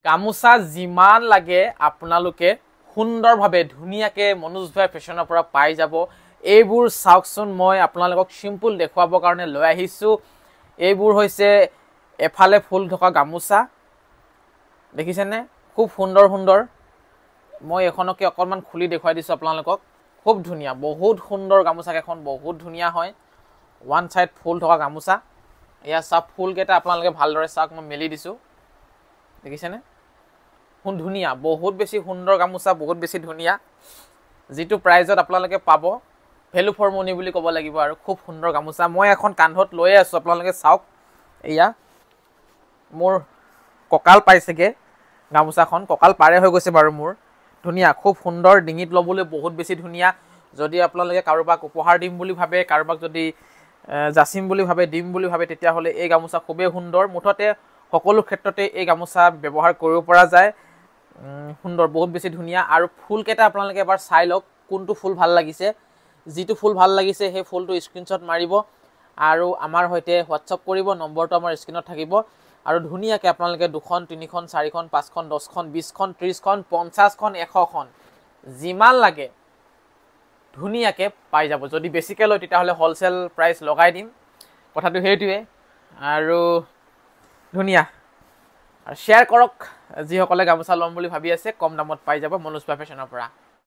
গামোচা যিমান লাগে আপোনালোকে সুন্দৰভাৱে ধুনীয়াকৈ মনোজ ভাই ফেশ্বনৰ পৰা পাই যাব। এইবোৰ চাওকচোন, মই আপোনালোকক চিম্পুল দেখুৱাবৰ কাৰণে লৈ আহিছোঁ। এইবোৰ হৈছে এফালে ফুল থকা গামোচা, দেখিছেনে? খুব সুন্দৰ সুন্দৰ। মই এখনকে অকণমান খুলি দেখুৱাই দিছোঁ আপোনালোকক। খুব ধুনীয়া, বহুত সুন্দৰ গামোচাকেইখন, বহুত ধুনীয়া হয়। ওৱান ছাইড ফুল থকা গামোচা। এয়া চাওক, ফুলকেইটা আপোনালোকে ভালদৰে চাওক, মই মেলি দিছোঁ, দেখিছেনে? ধুনীয়া, বহুত বেছি সুন্দৰ গামোচা, বহুত বেছি ধুনীয়া। যিটো প্ৰাইজত আপোনালোকে পাব, ভেলু ফৰ মনি বুলি ক'ব লাগিব। আৰু খুব সুন্দৰ গামোচা। মই এখন কান্ধত লৈয়ে আছোঁ, আপোনালোকে চাওক। এয়া মোৰ কঁকাল পাইছেগৈ গামোচাখন, কঁকাল পাৰে হৈ গৈছে বাৰু মোৰ। ধুনীয়া, খুব সুন্দৰ, ডিঙিত ল'বলৈ বহুত বেছি ধুনীয়া। যদি আপোনালোকে কাৰোবাক উপহাৰ দিম বুলি ভাবে, কাৰোবাক যদি যাচিম বুলি ভাবে, দিম বুলি ভাবে, তেতিয়াহ'লে এই গামোচা খুবেই সুন্দৰ। মুঠতে সকলো ক্ষেত্ৰতে এই গামোচা ব্যৱহাৰ কৰিব পৰা যায়। সুন্দৰ, বহুত বেছি ধুনীয়া। আৰু ফুলকেইটা আপোনালোকে এবাৰ চাই লওক, কোনটো ফুল ভাল লাগিছে। যিটো ফুল ভাল লাগিছে সেই ফুলটো স্ক্ৰীনশ্বট মাৰিব আৰু আমাৰ সৈতে হোৱাটছআপ কৰিব। নম্বৰটো আমাৰ স্ক্ৰীনত থাকিব। আৰু ধুনীয়াকৈ আপোনালোকে 2খন, 3খন, 4খন, 5খন, 10খন, 20খন, 30খন, 50খন, 100খন যিমান লাগে ধুনীয়াকৈ পাই যাব। যদি বেছিকৈ লয় তেতিয়াহ'লে হ'লচেল প্ৰাইচ লগাই দিম, কথাটো সেইটোৱে। আৰু ধুনীয়া, আৰু শ্বেয়াৰ কৰক যিসকলে গামোচা ল'ম বুলি ভাবি আছে, কম দামত পাই যাব মনোজ ভাই ফেশ্বনৰ পৰা।